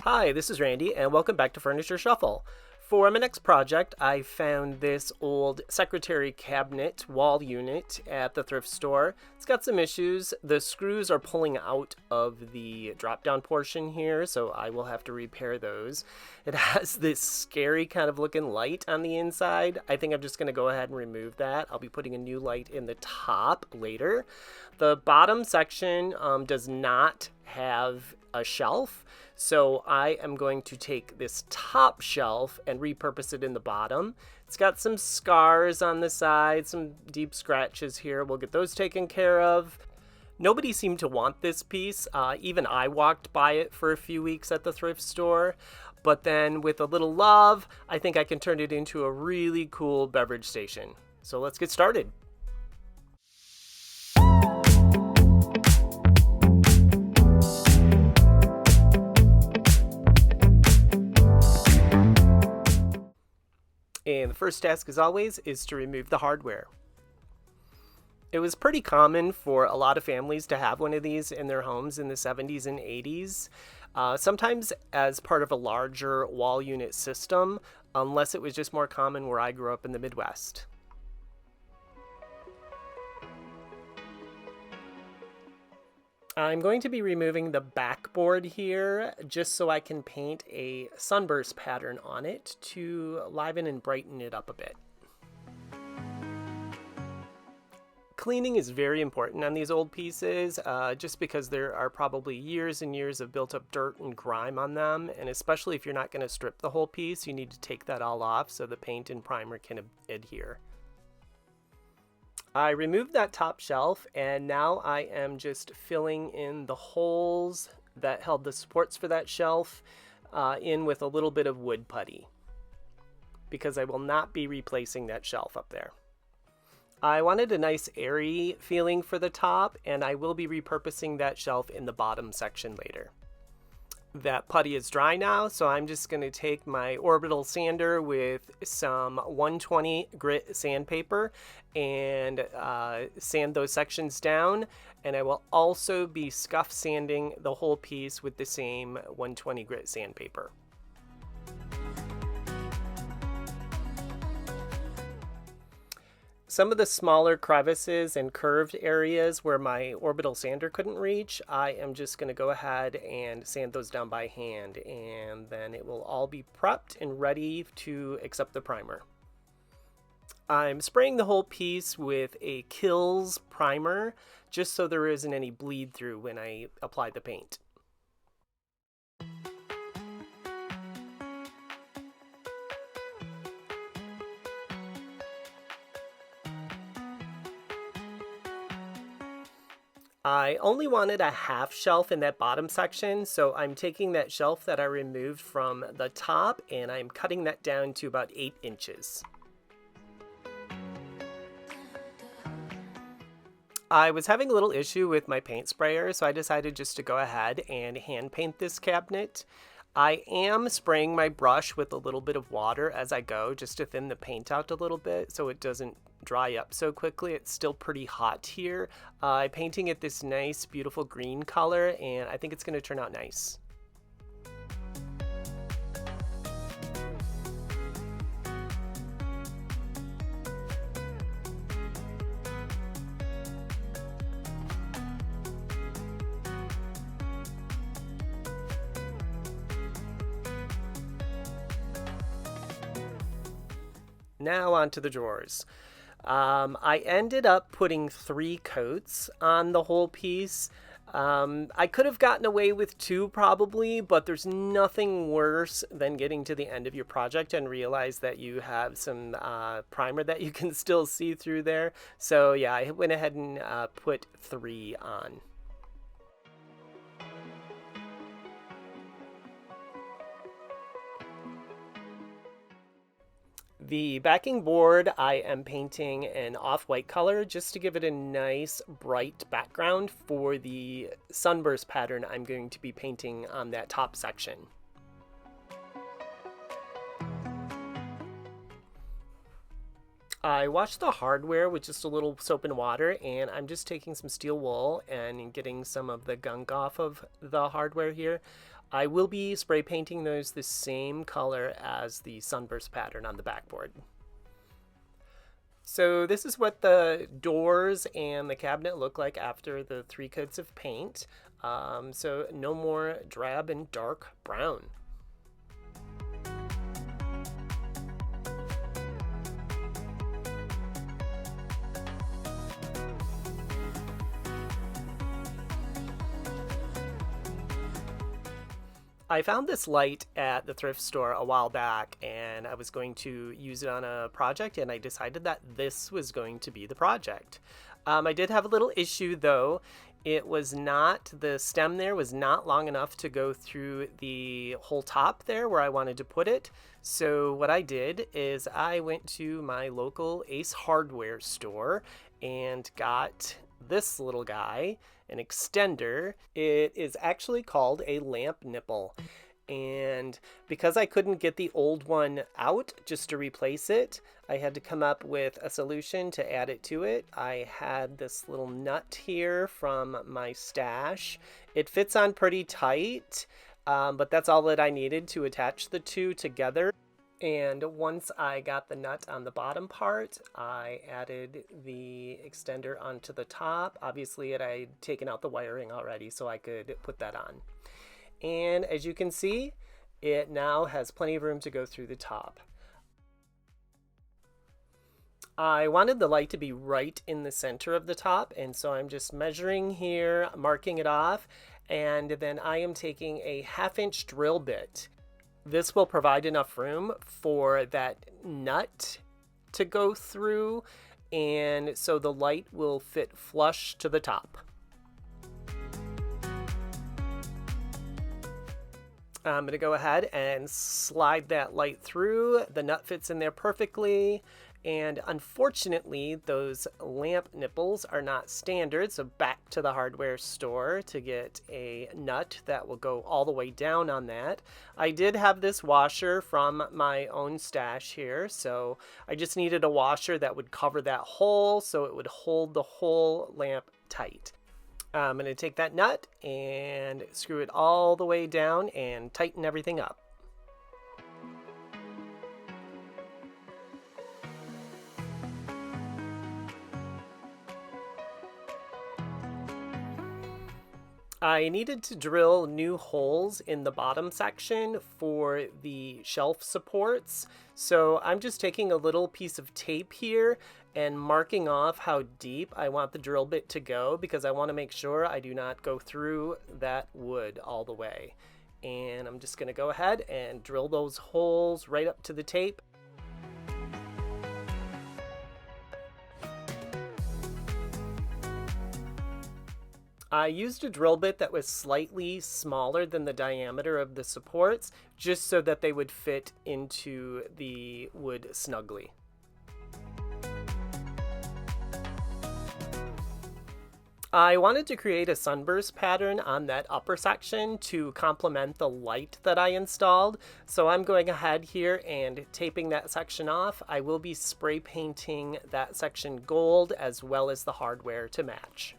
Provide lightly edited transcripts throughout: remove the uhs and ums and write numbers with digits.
Hi, this is Randy, and welcome back to Furniture Shuffle. For my next project, I found this old secretary cabinet wall unit at the thrift store. It's got some issues. The screws are pulling out of the drop-down portion here, so I will have to repair those. It has this scary kind of looking light on the inside. I think I'm just going to go ahead and remove that. I'll be putting a new light in the top later. The bottom section does not have a shelf. So I am going to take this top shelf and repurpose it in the bottom. It's got some scars on the side, some deep scratches here. We'll get those taken care of. Nobody seemed to want this piece. Even I walked by it for a few weeks at the thrift store. But then with a little love, I think I can turn it into a really cool beverage station. So let's get started. And the first task, as always, is to remove the hardware. It was pretty common for a lot of families to have one of these in their homes in the 70s and 80s, sometimes as part of a larger wall unit system, unless it was just more common where I grew up in the Midwest. I'm going to be removing the backboard here just so I can paint a sunburst pattern on it to liven and brighten it up a bit. Cleaning is very important on these old pieces just because there are probably years and years of built up dirt and grime on them, and especially if you're not going to strip the whole piece, you need to take that all off so the paint and primer can adhere. I removed that top shelf, and now I am just filling in the holes that held the supports for that shelf in with a little bit of wood putty, because I will not be replacing that shelf up there. I wanted a nice airy feeling for the top, and I will be repurposing that shelf in the bottom section later. That putty is dry now, so I'm just going to take my orbital sander with some 120 grit sandpaper and sand those sections down, and I will also be scuff sanding the whole piece with the same 120 grit sandpaper. Some of the smaller crevices and curved areas where my orbital sander couldn't reach, I am just going to go ahead and sand those down by hand, and then it will all be prepped and ready to accept the primer. I'm spraying the whole piece with a Kills primer just so there isn't any bleed through when I apply the paint. I only wanted a half shelf in that bottom section, so I'm taking that shelf that I removed from the top and I'm cutting that down to about 8 inches. I was having a little issue with my paint sprayer, so I decided just to go ahead and hand paint this cabinet. I am spraying my brush with a little bit of water as I go, just to thin the paint out a little bit so it doesn't dry up so quickly. It's still pretty hot here. I'm painting it this nice, beautiful green color, and I think it's going to turn out nice. Now onto the drawers. I ended up putting 3 coats on the whole piece. I could have gotten away with 2 probably, but there's nothing worse than getting to the end of your project and realize that you have some primer that you can still see through there. So yeah, I went ahead and put 3 on. The backing board I am painting an off-white color just to give it a nice bright background for the sunburst pattern I'm going to be painting on that top section. I washed the hardware with just a little soap and water, and I'm just taking some steel wool and getting some of the gunk off of the hardware here. I will be spray painting those the same color as the Sunburst pattern on the backboard. So this is what the doors and the cabinet look like after the 3 coats of paint. So no more drab and dark brown. I found this light at the thrift store a while back, and I was going to use it on a project, and I decided that this was going to be the project. I did have a little issue though. The stem there was not long enough to go through the whole top there where I wanted to put it. So what I did is I went to my local Ace Hardware store and got this little guy, an extender. It is actually called a lamp nipple. And because I couldn't get the old one out just to replace it, I had to come up with a solution to add it to it. I had this little nut here from my stash. It fits on pretty tight, but that's all that I needed to attach the two together. And once I got the nut on the bottom part, I added the extender onto the top. Obviously, I'd taken out the wiring already, so I could put that on. And as you can see, it now has plenty of room to go through the top. I wanted the light to be right in the center of the top, and so I'm just measuring here, marking it off, and then I am taking a 1/2-inch drill bit. This will provide enough room for that nut to go through, and so the light will fit flush to the top. I'm going to go ahead and slide that light through. The nut fits in there perfectly. And unfortunately, those lamp nipples are not standard, so back to the hardware store to get a nut that will go all the way down on that. I did have this washer from my own stash here, so I just needed a washer that would cover that hole so it would hold the whole lamp tight. I'm going to take that nut and screw it all the way down and tighten everything up. I needed to drill new holes in the bottom section for the shelf supports. So I'm just taking a little piece of tape here and marking off how deep I want the drill bit to go, because I want to make sure I do not go through that wood all the way. And I'm just going to go ahead and drill those holes right up to the tape. I used a drill bit that was slightly smaller than the diameter of the supports, just so that they would fit into the wood snugly. I wanted to create a sunburst pattern on that upper section to complement the light that I installed. So I'm going ahead here and taping that section off. I will be spray painting that section gold as well as the hardware to match.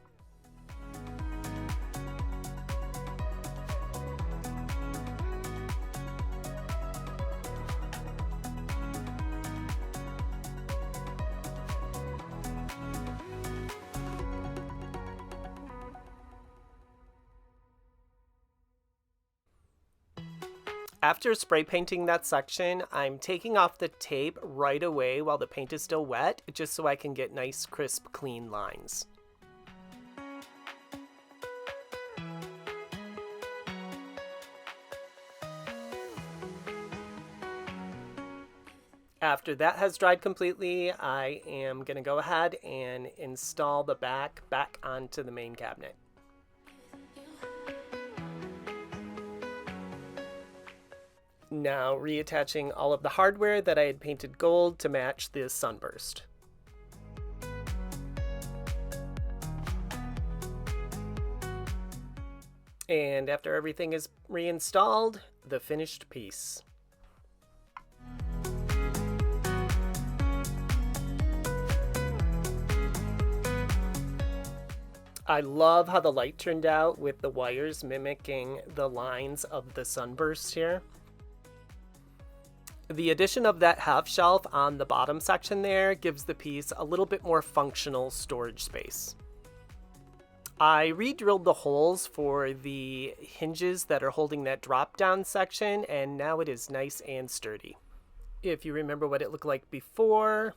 After spray painting that section, I'm taking off the tape right away while the paint is still wet, just so I can get nice, crisp, clean lines. After that has dried completely, I am going to go ahead and install the back onto the main cabinet. Now reattaching all of the hardware that I had painted gold to match this sunburst. And after everything is reinstalled, the finished piece. I love how the light turned out with the wires mimicking the lines of the Sunburst here. The addition of that half shelf on the bottom section there gives the piece a little bit more functional storage space. I re-drilled the holes for the hinges that are holding that drop-down section, and now it is nice and sturdy. If you remember what it looked like before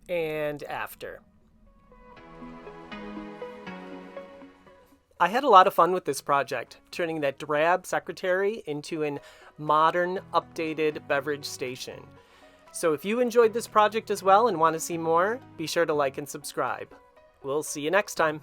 and after. I had a lot of fun with this project, turning that drab secretary into a modern, updated beverage station. So if you enjoyed this project as well and want to see more, be sure to like and subscribe. We'll see you next time.